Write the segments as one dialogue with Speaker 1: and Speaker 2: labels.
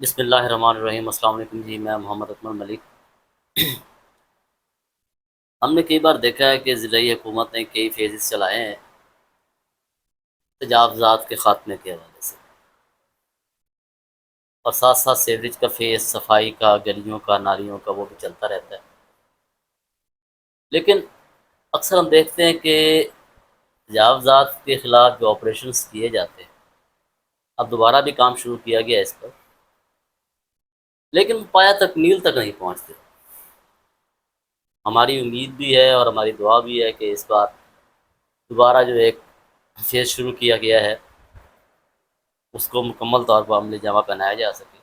Speaker 1: بسم اللہ الرحمن الرحیم۔ السلام علیکم جی، میں محمد اکمل ملک۔ ہم نے کئی بار دیکھا ہے کہ ضلعی حکومت نے کئی فیزز چلائے ہیں تجاوزات کے خاتمے کے حوالے سے، اور ساتھ ساتھ سیوریج کا فیز، صفائی کا، گلیوں کا، نالیوں کا، وہ بھی چلتا رہتا ہے۔ لیکن اکثر ہم دیکھتے ہیں کہ تجاوزات کے خلاف جو آپریشنز کیے جاتے ہیں، اب دوبارہ بھی کام شروع کیا گیا ہے اس پر، لیکن پایہ تکمیل تک نہیں پہنچتے۔ ہماری امید بھی ہے اور ہماری دعا بھی ہے کہ اس بار دوبارہ جو ایک فیز شروع کیا گیا ہے اس کو مکمل طور پر عملی جامہ پہنایا جا سکے۔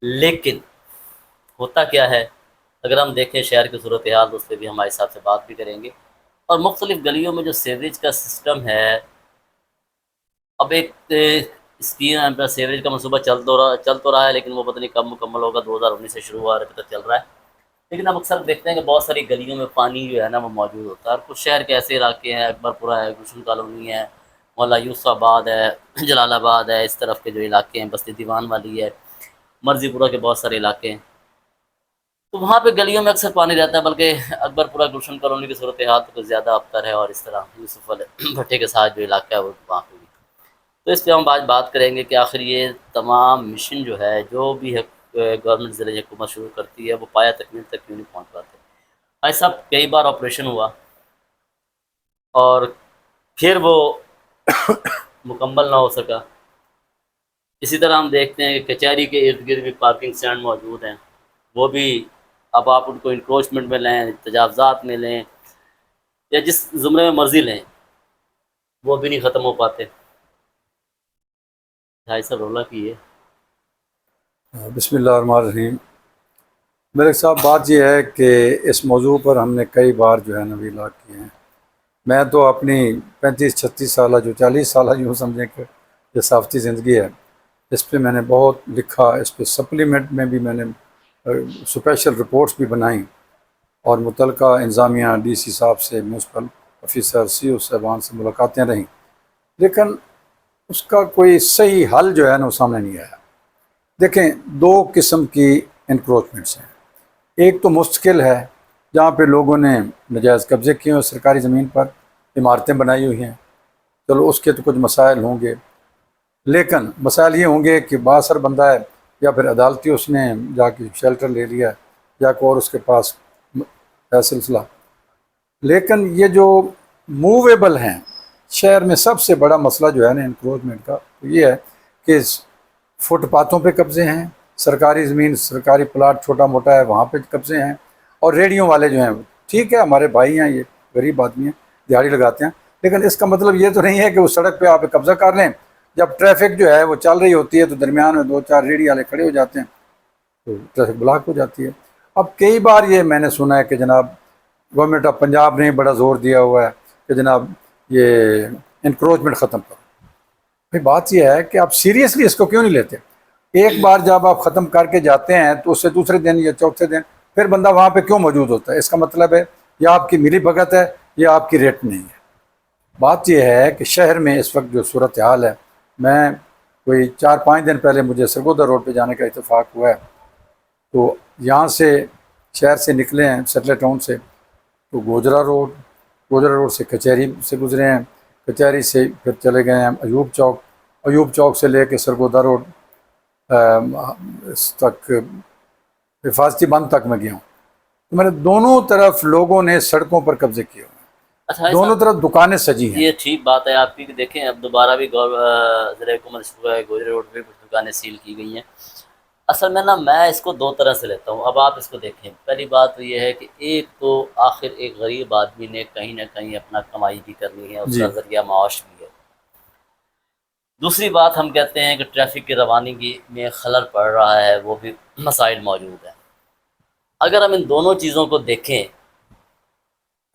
Speaker 1: لیکن ہوتا کیا ہے، اگر ہم دیکھیں شہر کی صورتحال تو اس پہ بھی ہمارے ساتھ سے بات بھی کریں گے، اور مختلف گلیوں میں جو سیوریج کا سسٹم ہے، اب ایک اسکیم سیوریج کا منصوبہ چل تو رہا ہے، لیکن وہ پتہ نہیں کب مکمل ہوگا۔ 2019 سے شروع ہوا ہے، ابھی تک چل رہا ہے۔ لیکن ہم اکثر دیکھتے ہیں کہ بہت ساری گلیوں میں پانی جو ہے نا وہ موجود ہوتا ہے، اور کچھ شہر کے ایسے علاقے ہیں، اکبر پورہ ہے، گلشن کالونی ہے، مولا یوسف آباد ہے، جلال آباد ہے، اس طرف کے جو علاقے ہیں، بستی دیوان والی ہے، مرضی پورہ کے بہت سارے علاقے ہیں، تو وہاں پہ گلیوں میں اکثر پانی رہتا ہے، بلکہ اکبر پورہ گلشن کالونی کی صورتحال تو کچھ زیادہ ابتر ہے، اور اس طرح یوسف والے بھٹے کے ساتھ جو علاقہ ہے وہ وہاں پہ بھی۔ تو اس پہ ہم آج بات کریں گے کہ آخر یہ تمام مشن جو ہے، جو بھی گورنمنٹ ضلعی حکومت شروع کرتی ہے، وہ پایہ تکمیل تک کیوں نہیں پہنچ پاتے۔ بھائی صاحب، کئی بار آپریشن ہوا اور پھر وہ مکمل نہ ہو سکا۔ اسی طرح ہم دیکھتے ہیں کہ کچہری کے ارد گرد بھی پارکنگ سٹینڈ موجود ہیں، وہ بھی اب آپ ان کو انکروچمنٹ میں لیں، تجاوزات میں لیں، یا جس زمرے میں مرضی لیں، وہ بھی نہیں ختم ہو پاتے۔ بھائی صاحب رولا کی ہے۔
Speaker 2: بسم اللہ الرحمن الرحیم۔ میرے صاحب بات یہ ہے کہ اس موضوع پر ہم نے کئی بار جو ہے نویلا کیے ہیں۔ میں تو اپنی 35-36 سالہ جو 40 سالہ یوں سمجھیں کہ یہ صحافتی زندگی ہے، اس پہ میں نے بہت لکھا، اس پہ سپلیمنٹ میں بھی میں نے اسپیشل رپورٹس بھی بنائیں، اور متعلقہ انتظامیہ، ڈی سی صاحب سے، میونسپل آفیسر، سی او صاحبان سے ملاقاتیں رہیں، لیکن اس کا کوئی صحیح حل جو ہے نا وہ سامنے نہیں آیا۔ دیکھیں، دو قسم کی انکروچمنٹس ہیں۔ ایک تو مستقل ہے، جہاں پہ لوگوں نے نجائز قبضے کیے ہیں سرکاری زمین پر، عمارتیں بنائی ہوئی ہیں، چلو اس کے تو کچھ مسائل ہوں گے، لیکن مسائل یہ ہوں گے کہ بااثر بندہ ہے، یا پھر عدالتی اس نے جا کے شیلٹر لے لیا، یا کوئی اور اس کے پاس ہے سلسلہ۔ لیکن یہ جو موویبل ہیں، شہر میں سب سے بڑا مسئلہ جو ہے نا انکروچمنٹ کا یہ ہے کہ فٹ پاتھوں پہ قبضے ہیں، سرکاری زمین، سرکاری پلاٹ چھوٹا موٹا ہے وہاں پہ قبضے ہیں، اور ریڈیوں والے جو ہیں، ٹھیک ہے ہمارے بھائی ہیں، یہ غریب آدمی ہیں، دیہڑی لگاتے ہیں، لیکن اس کا مطلب یہ تو نہیں ہے کہ وہ سڑک پہ آپ قبضہ کر لیں۔ جب ٹریفک جو ہے وہ چل رہی ہوتی ہے تو درمیان میں 2-4 ریڈی والے کھڑے ہو جاتے ہیں تو ٹریفک بلاک ہو جاتی ہے۔ اب کئی بار یہ میں نے سنا ہے کہ جناب گورنمنٹ آف پنجاب نے بڑا زور دیا ہوا ہے کہ جناب یہ انکروچمنٹ ختم کرو۔ بھئی بات یہ ہے کہ آپ سیریسلی اس کو کیوں نہیں لیتے؟ ایک بار جب آپ ختم کر کے جاتے ہیں تو اس سے دوسرے دن یا چوتھے دن پھر بندہ وہاں پہ کیوں موجود ہوتا ہے؟ اس کا مطلب ہے یا آپ کی ملی بھگت ہے یا آپ کی ریٹ نہیں ہے۔ بات یہ ہے کہ شہر میں اس وقت جو صورتحال ہے، میں کوئی 4-5 دن پہلے مجھے سرگودا روڈ پہ جانے کا اتفاق ہوا ہے، تو یہاں سے شہر سے نکلے ہیں سیٹلر ٹاؤن سے، تو گوجرا روڈ سے کچہری سے گزرے ہیں، کچہری سے پھر چلے گئے ہیں ایوب چوک سے لے کے سرگودا روڈ اس تک حفاظتی بند تک میں گیا ہوں، تو میں نے دونوں طرف لوگوں نے سڑکوں پر قبضے کیے ہوئے
Speaker 1: اچھا
Speaker 2: ہیں،
Speaker 1: بھائی
Speaker 2: دونوں
Speaker 1: صاحب،
Speaker 2: طرف دکانیں سجی ہیں۔
Speaker 1: یہ ٹھیک بات ہے آپ کی کہ دیکھیں اب دوبارہ بھی ضلع حکومت شروع ہے، گوجرا روڈ پہ کچھ دکانیں سیل کی گئی ہیں۔ اصل میں میں اس کو دو طرح سے لیتا ہوں۔ اب آپ اس کو دیکھیں، پہلی بات تو یہ ہے کہ ایک تو آخر ایک غریب آدمی نے کہیں نہ کہیں اپنا کمائی بھی کرنی ہے، اس کا
Speaker 2: جی
Speaker 1: ذریعہ معاش بھی ہے۔ دوسری بات ہم کہتے ہیں کہ ٹریفک کی روانگی میں خلل پڑ رہا ہے، وہ بھی مسائل موجود ہیں۔ اگر ہم ان دونوں چیزوں کو دیکھیں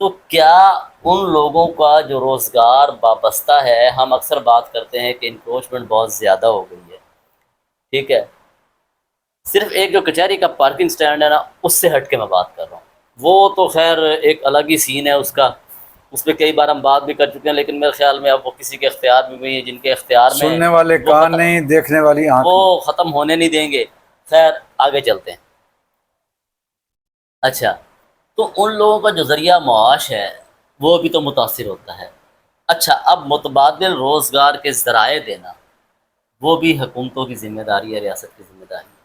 Speaker 1: تو کیا ان لوگوں کا جو روزگار وابستہ ہے، ہم اکثر بات کرتے ہیں کہ انکروچمنٹ بہت زیادہ ہو گئی ہے، ٹھیک ہے، صرف ایک جو کچہری کا پارکنگ سٹینڈ ہے نا، اس سے ہٹ کے میں بات کر رہا ہوں، وہ تو خیر ایک الگ ہی سین ہے اس کا، اس پہ کئی بار ہم بات بھی کر چکے ہیں، لیکن میرے خیال میں اب وہ کسی کے اختیار میں بھی ہیں، جن کے اختیار میں
Speaker 2: سننے والے
Speaker 1: وہ
Speaker 2: کان نہیں، دیکھنے والی آنکھ نہیں۔
Speaker 1: وہ ختم ہونے نہیں دیں گے۔ خیر آگے چلتے ہیں۔ اچھا، تو ان لوگوں کا جو ذریعہ معاش ہے وہ بھی تو متاثر ہوتا ہے۔ اچھا، اب متبادل روزگار کے ذرائع دینا وہ بھی حکومتوں کی ذمہ داری ہے، ریاست کی ذمہ داری ہے۔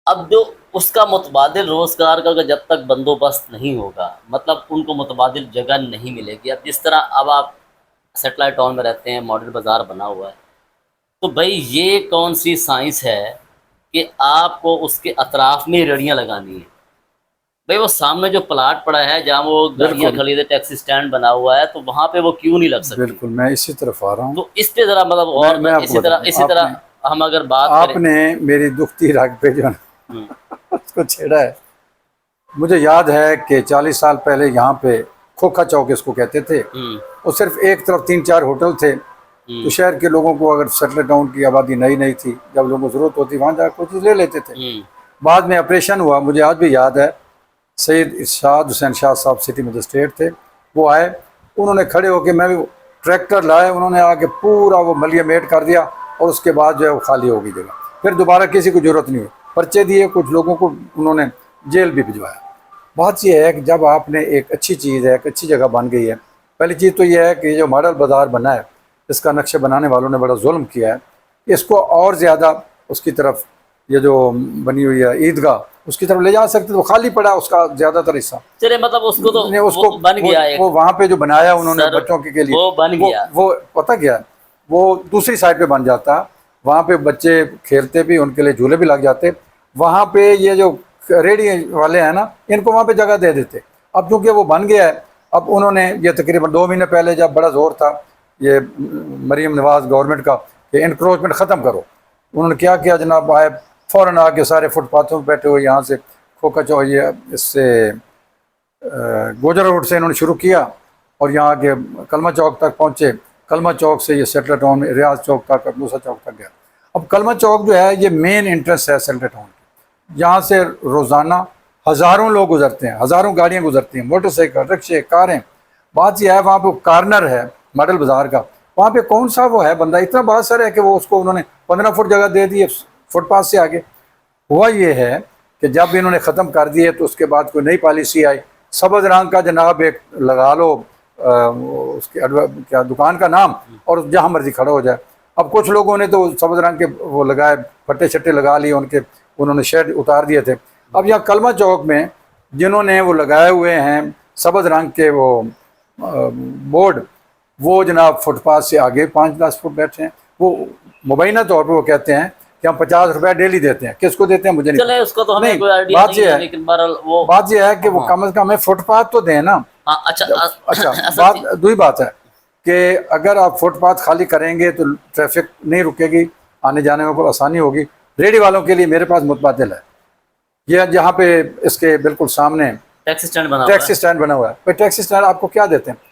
Speaker 1: اب جو اس کا متبادل روزگار کا جب تک بندوبست نہیں ہوگا، مطلب ان کو متبادل جگہ نہیں ملے گی۔ اب جس طرح اب آپ سیٹلائٹ ٹاؤن میں رہتے ہیں، ماڈل بازار بنا ہوا ہے، تو بھائی یہ کون سی سائنس ہے کہ آپ کو اس کے اطراف میں ریڑیاں لگانی ہیں؟ بھائی وہ سامنے جو پلاٹ پڑا ہے جہاں وہ گاڑیاں
Speaker 2: بالکل
Speaker 1: کھڑی ہے، ٹیکسی سٹینڈ بنا ہوا ہے، تو وہاں پہ وہ کیوں نہیں لگ سکتی؟
Speaker 2: بالکل، میں اسی طرف آ رہا ہوں۔
Speaker 1: تو اس پہ ذرا مطلب غور
Speaker 2: میں آپ کو بتاتا ہوں،
Speaker 1: اسی طرح ہم اگر بات
Speaker 2: آپ
Speaker 1: کریں۔
Speaker 2: نے میری دکھتی رگ پہ جو ہے نا
Speaker 1: ہوں،
Speaker 2: اس کو چھیڑا ہے۔ مجھے یاد ہے کہ 40 سال پہلے یہاں پہ کھوکھا چوک اس کو کہتے تھے،
Speaker 1: ہوں،
Speaker 2: اور صرف ایک طرف 3-4 ہوٹل تھے۔ تو شہر کے لوگوں کو اگر سیٹل ڈاؤن کی آبادی نئی تھی، جب لوگوں کو ضرورت ہوتی وہاں جا کے کوئی چیز لے لیتے تھے۔
Speaker 1: ہوں،
Speaker 2: بعد میں آپریشن ہوا، مجھے آج بھی یاد ہے، سید ارشاد حسین شاہ صاحب سٹی مجسٹریٹ تھے، وہ آئے، انہوں نے کھڑے ہو کے، میں بھی ٹریکٹر لائے، انہوں نے آ کے پورا وہ ملیہ میٹ کر دیا، اور اس کے بعد جو ہے وہ خالی ہو گئی جگہ۔ پھر دوبارہ کسی کو ضرورت نہیں ہوئی، پرچے دیے، کچھ لوگوں کو انہوں نے جیل بھی بھجوایا۔ بات یہ ہے کہ جب آپ نے ایک اچھی چیز ہے، ایک اچھی جگہ بن گئی ہے، پہلی چیز تو یہ ہے کہ یہ جو ماڈل بازار بنا ہے، اس کا نقشہ بنانے والوں نے بڑا ظلم کیا ہے۔ اس کو اور زیادہ اس کی طرف، یہ جو بنی ہوئی ہے عیدگاہ، اس کی طرف لے جا سکتے، تو خالی پڑا ہے اس کا زیادہ تر حصہ۔
Speaker 1: چلے مطلب اس کو تو
Speaker 2: اس کو
Speaker 1: وہ بن گیا ایک،
Speaker 2: وہ وہاں پہ جو بنایا انہوں نے
Speaker 1: سر
Speaker 2: بچوں کے لیے،
Speaker 1: وہ بن گیا۔
Speaker 2: وہ پتہ کیا ہے، وہ دوسری سائڈ پہ بن جاتا، وہاں پہ بچے کھیلتے بھی، ان کے لیے جھولے بھی لگ جاتے۔ وہاں پہ یہ جو ریڈی والے ہیں نا، ان کو وہاں پہ جگہ دے دیتے۔ اب چونکہ وہ بن گیا ہے، اب انہوں نے یہ تقریباً 2 مہینے پہلے جب بڑا زور تھا یہ مریم نواز گورنمنٹ کا کہ انکروچمنٹ ختم کرو، انہوں نے کیا جناب، آئے فوراً آ کے سارے فٹ پاتھوں پہ بیٹھے ہوئے، یہاں سے کھوکھا چوک، یہ اس سے گوجر روڈ سے انہوں نے شروع کیا، اور یہاں کے کلمہ چوک تک پہنچے۔ کلمہ چوک سے یہ سیٹلر ٹاؤن میں ریاض چوک تک، موسیٰ چوک تک گیا۔ اب کلمہ چوک جو ہے یہ مین انٹرنس ہے سیٹلر ٹاؤن کی، یہاں سے روزانہ ہزاروں لوگ گزرتے ہیں، ہزاروں گاڑیاں گزرتی ہیں، موٹر سائیکل، رکشے، کاریں۔ بات یہ ہے وہاں پہ کارنر ہے ماڈل بازار کا، وہاں پہ کون سا وہ ہے بندہ، اتنا بادشاہ ہے کہ وہ اس کو انہوں نے 15 فٹ جگہ دے دی ہے فٹ پاتھ سے آگے۔ ہوا یہ ہے کہ جب انہوں نے ختم کر دیے تو اس کے بعد کوئی نئی پالیسی آئی، سبز رنگ کا جناب ایک لگا لو اس کے کیا دکان کا نام، اور جہاں مرضی کھڑا ہو جائے۔ اب کچھ لوگوں نے تو سبز رنگ کے وہ لگائے، پھٹے چھٹے لگا لیے، ان کے انہوں نے شیڈ اتار دیے تھے۔ اب یہاں کلمہ چوک میں جنہوں نے وہ لگائے ہوئے ہیں سبز رنگ کے وہ بورڈ، وہ جناب فٹ پاتھ سے آگے 5-10 فٹ بیٹھے ہیں۔ وہ مبینہ طور پہ وہ کہتے ہیں کہ ہم 50 روپے ڈیلی دیتے ہیں، کس کو دیتے ہیں مجھے نہیں
Speaker 1: چلے اس کو تو ہمیں
Speaker 2: نہیں،
Speaker 1: کوئی آئیڈیا
Speaker 2: بات
Speaker 1: نہیں
Speaker 2: یہ
Speaker 1: ہے،
Speaker 2: ہے،
Speaker 1: لیکن بہرحال وہ
Speaker 2: بات یہ ہے کہ وہ کم از کم ہمیں فٹ پاتھ تو دیں نا۔
Speaker 1: ہاں، اچھا
Speaker 2: اچھا،
Speaker 1: اصل
Speaker 2: بات دوسری بات ہے کہ اگر آپ فٹ پاتھ خالی کریں گے تو ٹریفک نہیں رکے گی، آنے جانے میں کوئی آسانی ہوگی۔ ریڈی والوں کے لیے میرے پاس متبادل ہے، یہ جہاں پہ اس کے بالکل سامنے
Speaker 1: ٹیکسی سٹینڈ بنا ہوا
Speaker 2: ٹیکسی سٹینڈ بنا ہوا ہے۔ پھر ٹیکسی سٹینڈ آپ کو کیا دیتے ہیں،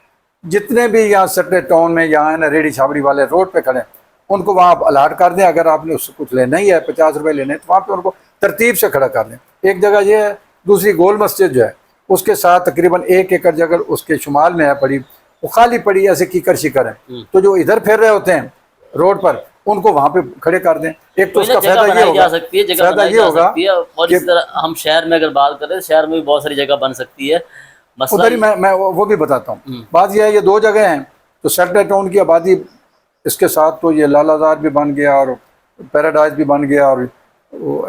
Speaker 2: جتنے بھی یہاں سٹلر ٹاؤن میں یہاں ہے نا ریڈی چھابڑی والے روڈ پہ کھڑے ہیں، ان کو وہاں آپ الاٹ کر دیں۔ اگر آپ نے اس سے کچھ لینا ہی ہے، 50 روپے لینے، تو وہاں پہ ان کو ترتیب سے کھڑا کر دیں۔ ایک جگہ یہ ہے، دوسری گول مسجد جو ہے اس کے ساتھ تقریباً 1 ایکڑ جگہ اس کے شمال میں ہے پڑی، وہ خالی پڑی ایسے کیکر شکر ہے، تو جو ادھر پھر رہے ہوتے ہیں روڈ پر ان کو وہاں پہ کھڑے کر دیں۔ ایک تو اس کا فائدہ یہ ہوگا، فائدہ یہ ہوگا
Speaker 1: اور
Speaker 2: کہ
Speaker 1: اس طرح ہم شہر میں اگر بات کریں، شہر میں بھی بہت ساری جگہ بن سکتی ہے۔ مسئلہ
Speaker 2: ادھر ہی میں وہ بھی بتاتا ہوں۔ بات یہ ہے، یہ 2 جگہ ہیں، تو سیٹلر ٹاؤن کی آبادی اس کے ساتھ تو یہ لال آزاد بھی بن گیا، اور پیراڈائز بھی بن گیا، اور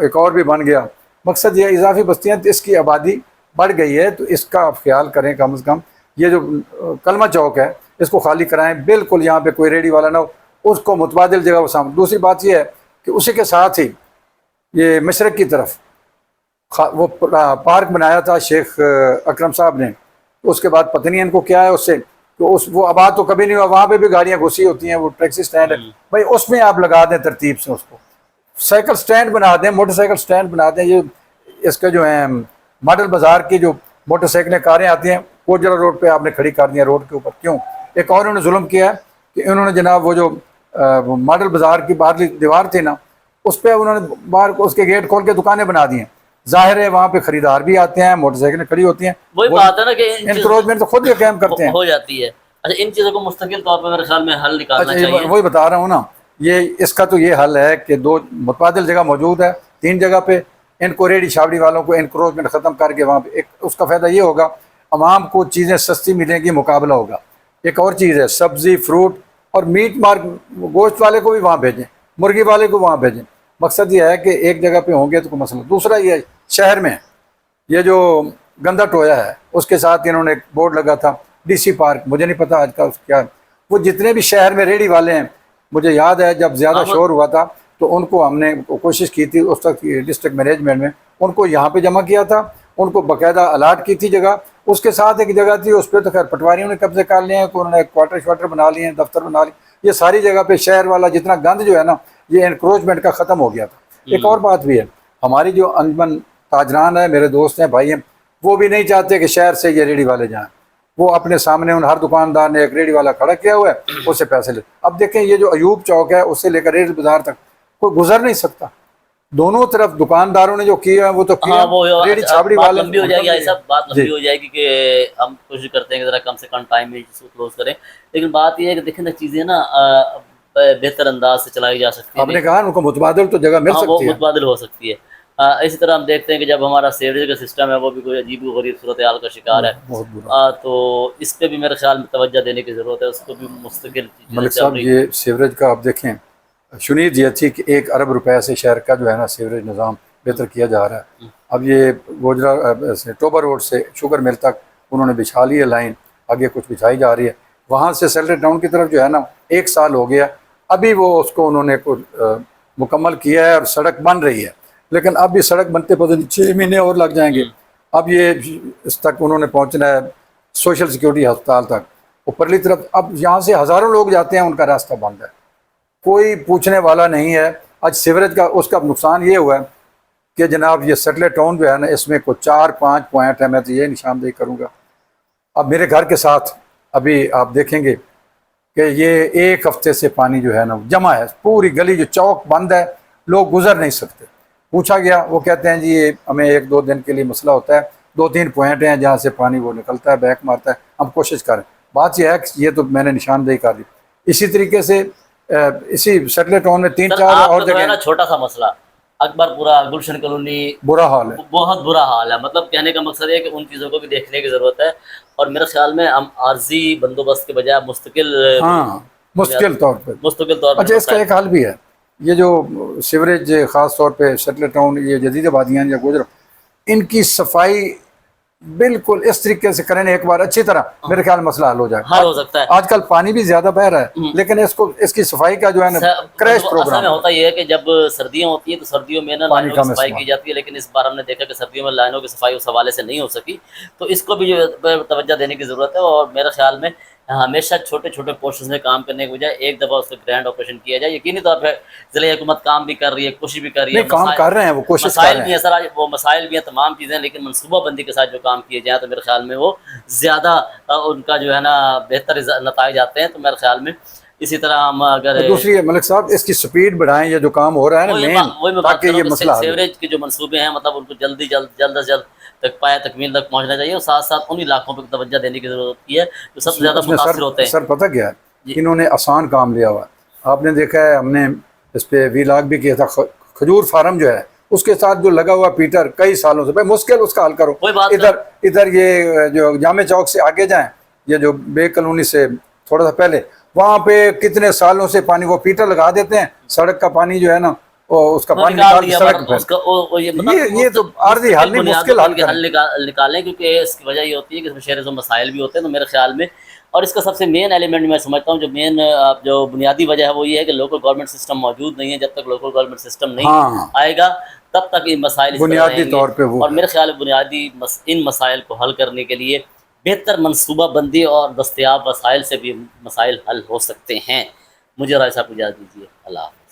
Speaker 2: ایک اور بھی بن گیا۔ مقصد یہ اضافی بستیاں، اس کی آبادی بڑھ گئی ہے، تو اس کا آپ خیال کریں کم از کم۔ یہ جو کلمہ چوک ہے اس کو خالی کرائیں، بالکل یہاں پہ کوئی ریڈی والا نہ ہو، اس کو متبادل جگہ وہ سامنے۔ دوسری بات یہ ہے کہ اسی کے ساتھ ہی یہ مشرق کی طرف وہ پارک بنایا تھا شیخ اکرم صاحب نے، اس کے بعد پتہ نہیں ان کو کیا ہے اس سے، تو وہ آباد تو کبھی نہیں ہوا، وہاں پہ بھی گاڑیاں گھسی ہوتی ہیں، وہ ٹیکسی سٹینڈ ہے بھائی، اس میں آپ لگا دیں ترتیب سے، اس کو سائیکل سٹینڈ بنا دیں، موٹر سائیکل سٹینڈ بنا دیں۔ یہ اس کا جو ہے ماڈل بازار کی جو موٹر سائیکلیں، کاریں آتی ہیں، کوجرا روڈ پہ آپ نے کھڑی کر دیا روڈ کے اوپر، کیوں؟ ایک اور انہوں نے ظلم کیا ہے کہ انہوں نے جناب وہ جو ماڈل بازار کی باہرلی دیوار تھی نا، اس پہ انہوں نے باہر اس کے گیٹ کھول کے دکانیں بنا دی ہیں۔ ظاہر ہے وہاں پہ خریدار بھی آتے ہیں، موٹر سائیکلیں کھڑی ہوتی ہیں،
Speaker 1: وہی بات ہے نا کہ
Speaker 2: انکروچمنٹ تو خود یہ قائم کرتے ہیں۔
Speaker 1: ہو جاتی ہے۔ اچھا ان چیزوں کو مستقل طور پہ میرے خیال میں حل نکالنا
Speaker 2: اچھا
Speaker 1: چاہیے۔
Speaker 2: وہی بتا رہا ہوں نا، یہ اس کا تو یہ حل ہے کہ دو متبادل جگہ موجود ہے، 3 جگہ پہ ان کو ریڈی چھاوڑی والوں کو انکروچمنٹ ختم کر کے وہاں پہ ایک اس کا فائدہ یہ ہوگا عوام کو چیزیں سستی ملیں گی، مقابلہ ہوگا۔ ایک اور چیز ہے سبزی فروٹ اور میٹ گوشت والے کو بھی وہاں بھیجیں، مرغی والے کو وہاں بھیجیں۔ مقصد یہ ہے کہ ایک جگہ پہ ہوں گے تو کوئی مسئلہ۔ دوسرا یہ شہر میں یہ جو گندا ٹویا ہے اس کے ساتھ انہوں نے ایک بورڈ لگا تھا ڈی سی پارک، مجھے نہیں پتا آج کا اس کیا، وہ جتنے بھی شہر میں ریڑھی والے ہیں، مجھے یاد ہے جب زیادہ شور ہوا تھا تو ان کو ہم نے کوشش کی تھی اس وقت ڈسٹرکٹ مینجمنٹ میں، ان کو یہاں پہ جمع کیا تھا، ان کو باقاعدہ الاٹ کی تھی جگہ، اس کے ساتھ ایک جگہ تھی اس پہ تو خیر پٹواریوں نے قبضے کر لیے ہیں، انہوں نے کوارٹر شواٹر بنا لیے ہیں، دفتر بنا لیے، یہ ساری جگہ پہ شہر والا جتنا گند جو ہے نا یہ انکروچمنٹ کا ختم ہو گیا تھا۔ ایک اور بات بھی ہے، ہماری جو انجمن تاجران ہے، میرے دوست ہیں، بھائی ہیں، وہ بھی نہیں چاہتے کہ شہر سے یہ ریڑھی والے جائیں، وہ اپنے سامنے ان ہر دکاندار نے ایک ریڑھی والا کھڑا کیا ہوا ہے، اس سے پیسے لے۔ اب دیکھیں یہ جو ایوب چوک ہے اس سے لے کر ریل بازار تک کوئی گزر نہیں سکتا، دونوں طرف دکانداروں نے جو کیا ہے وہ تو کیا، ریڑھی چھاپڑی
Speaker 1: بات
Speaker 2: والے
Speaker 1: لمبی ہو جائے گی، ایسا بات لمبی ہو جائے گی کہ ہم کوشش کرتے ہیں کہ ذرا کم سے کم ٹائم میں اس کو کلوز کریں، لیکن بات یہ ہے کہ دیکھیں نا چیزیں نا بہتر انداز سے چلائی جا سکتی
Speaker 2: آپ
Speaker 1: ہیں،
Speaker 2: نے کہا ان کو متبادل تو جگہ مل
Speaker 1: ہاں وہ
Speaker 2: سکتی ہے۔
Speaker 1: متبادل ہو سکتی ہے۔ اسی طرح ہم دیکھتے ہیں کہ جب ہمارا سیوریج کا سسٹم ہے وہ بھی کوئی عجیب و غریب صورتحال کا شکار ہے،
Speaker 2: بہت برا۔
Speaker 1: تو اس پہ بھی میرے خیال میں توجہ دینے کی ضرورت ہے، اس کو بھی مستقل چیزیں
Speaker 2: ملک
Speaker 1: چل
Speaker 2: صاحب
Speaker 1: رہی۔
Speaker 2: یہ سیوریج کا آپ دیکھیں، شنید یہ تھی کہ 1 ارب روپے سے شہر کا جو ہے نا سیوریج نظام بہتر کیا جا رہا ہے۔ اب یہ گوجرا سے ٹوبر روڈ سے شوگر مل تک انہوں نے بچھا لی ہے لائن، آگے کچھ بچھائی جا رہی ہے، وہاں سے سیلری ٹاؤن کی طرف جو ہے نا 1 سال ہو گیا، ابھی وہ اس کو انہوں نے مکمل کیا ہے اور سڑک بن رہی ہے، لیکن اب یہ سڑک بنتے پتہ نہیں 6 مہینے اور لگ جائیں گے۔ اب یہ اس تک انہوں نے پہنچنا ہے سوشل سیکورٹی ہسپتال تک، اوپرلی طرف، اب یہاں سے ہزاروں لوگ جاتے ہیں، ان کا راستہ بند ہے، کوئی پوچھنے والا نہیں ہے۔ آج سیوریج کا اس کا نقصان یہ ہوا ہے کہ جناب یہ سیٹلر ٹاؤن جو ہے نا اس میں کوئی 4-5 پوائنٹ ہے، میں تو یہ نشاندہی کروں گا۔ اب میرے گھر کے ساتھ ابھی آپ دیکھیں گے کہ یہ 1 ہفتے سے پانی جو ہے نا جمع ہے، پوری گلی جو چوک بند ہے، لوگ گزر نہیں سکتے۔ پوچھا گیا وہ کہتے ہیں جی یہ ہمیں 1-2 دن کے لیے مسئلہ ہوتا ہے، 2-3 پوائنٹ ہیں جہاں سے پانی وہ نکلتا ہے، بیک مارتا ہے، ہم کوشش کریں۔ بات یہ ہے کہ یہ تو میں نے نشاندہی کر دی۔ اسی طریقے سے اسی سیٹلر ٹاؤن میں 3-4
Speaker 1: آپ
Speaker 2: اور
Speaker 1: کا جو ہے
Speaker 2: جگہ
Speaker 1: نا چھوٹا سا مسئلہ اکبر پورا گلشن کالونی
Speaker 2: برا حال ہے۔
Speaker 1: بہت برا حال ہے، مطلب کہنے کا مقصد ہے کہ ان چیزوں کو بھی دیکھنے کی ضرورت ہے، اور میرے خیال میں ہم عارضی بندوبست کے بجائے مستقل
Speaker 2: ہاں مستقل طور پہ۔
Speaker 1: مستقل طور
Speaker 2: اچھا
Speaker 1: پر
Speaker 2: اس کا ایک حل بھی ہے، یہ جو سیوریج خاص طور پہ سیٹلر ٹاؤن، یہ جدید آبادیاں یا گوجرا، ان کی صفائی بالکل اس طریقے سے کریں ایک بار اچھی طرح، میرے خیال مسئلہ حل ہو جائے۔
Speaker 1: حل ہو سکتا ہے۔
Speaker 2: آج کل پانی بھی زیادہ بہ رہا ہے لیکن اس کی صفائی کا جو ہے نا کریش
Speaker 1: اصل
Speaker 2: پروگرام
Speaker 1: میں ہوتا یہ ہے کہ جب سردیاں ہوتی ہیں تو سردیوں میں نا
Speaker 2: پانی
Speaker 1: لائنوں
Speaker 2: کا
Speaker 1: کی صفائی
Speaker 2: استعمال۔
Speaker 1: کی جاتی ہے، لیکن اس بار ہم نے دیکھا کہ سردیوں میں لائنوں کی صفائی اس حوالے سے نہیں ہو سکی، تو اس کو بھی جو توجہ دینے کی ضرورت ہے، اور میرے خیال میں ہمیشہ چھوٹے چھوٹے پورشنز میں کام کرنے کے بجائے ایک دفعہ اس کا گرینڈ آپریشن کیا جائے۔ یقینی طور پہ ضلع حکومت کام بھی کر رہی ہے، کوشش بھی کر رہی ہے،
Speaker 2: نہیں کام کر رہے ہیں، وہ کوشش کر
Speaker 1: مسائل
Speaker 2: رہے
Speaker 1: بھی
Speaker 2: ہیں۔
Speaker 1: ہیں سر، وہ مسائل بھی ہیں، تمام چیزیں، لیکن منصوبہ بندی کے ساتھ جو کام کیے جائیں تو میرے خیال میں وہ زیادہ ان کا جو ہے نا بہتر نتائج آتے ہیں۔ تو میرے خیال میں اسی طرح ہم اگر
Speaker 2: دوسری ملک صاحب اس کی سپیڈ بڑھائیں، یہ جو کام ہو رہا ہے نا
Speaker 1: وہی
Speaker 2: مین،
Speaker 1: میں بات
Speaker 2: تاکہ
Speaker 1: کر رہا
Speaker 2: یہ
Speaker 1: ہوں
Speaker 2: مسئلہ
Speaker 1: کہ
Speaker 2: حل ہو۔
Speaker 1: سیوریج کے جو منصوبے ہیں مطلب ان کو جلد از جلد تک پائے تکمیل تک پہنچنا چاہیے، اور ساتھ ساتھ ان علاقوں پہ توجہ دینے کی ضرورت ہوتی ہے جو سب سے زیادہ
Speaker 2: اس میں
Speaker 1: متاثر ہوتے ہیں۔
Speaker 2: سر پتہ کیا
Speaker 1: جی
Speaker 2: ہے، انہوں نے آسان کام لیا ہوا ہے۔ آپ نے دیکھا ہے ہم نے اس پہ ویلاگ بھی کیا تھا، کھجور فارم جو ہے اس کے ساتھ جو لگا ہوا پیٹر کئی سالوں سے، بھائی مشکل اس کا حل کرو۔
Speaker 1: کوئی بات
Speaker 2: ادھر یہ جو جامع چوک سے آگے جائیں، یہ جو بے کالونی سے تھوڑا سا پہلے، وہاں پہ کتنے سالوں سے پانی، وہ پیٹر لگا دیتے ہیں، سڑک کا پانی جو ہے نا اس کا پانی نکال کے سڑک پہ، یہ تو عارضی حل نہیں، مشکل حل کریں۔
Speaker 1: نکالیں، کیونکہ اس کی وجہ یہ ہوتی ہے کہ اس میں شہر و مسائل بھی ہوتے ہیں، تو میرے خیال میں، اور اس کا سب سے مین ایلیمنٹ میں سمجھتا ہوں، جو مین جو بنیادی وجہ ہے وہ یہ ہے کہ لوکل گورنمنٹ سسٹم موجود نہیں ہے۔ جب تک لوکل گورنمنٹ سسٹم نہیں
Speaker 2: ہاں
Speaker 1: آئے گا تب تک یہ مسائل اس طرح
Speaker 2: بنیادی
Speaker 1: رہیں گے،
Speaker 2: طور پہ وہ
Speaker 1: اور
Speaker 2: ہے۔
Speaker 1: میرے خیال میں بنیادی ان مسائل کو حل کرنے کے لیے بہتر منصوبہ بندی اور دستیاب وسائل سے بھی مسائل حل ہو سکتے ہیں۔ مجھے رائے صاحب کو اجازت دیجیے، اللہ حافظ۔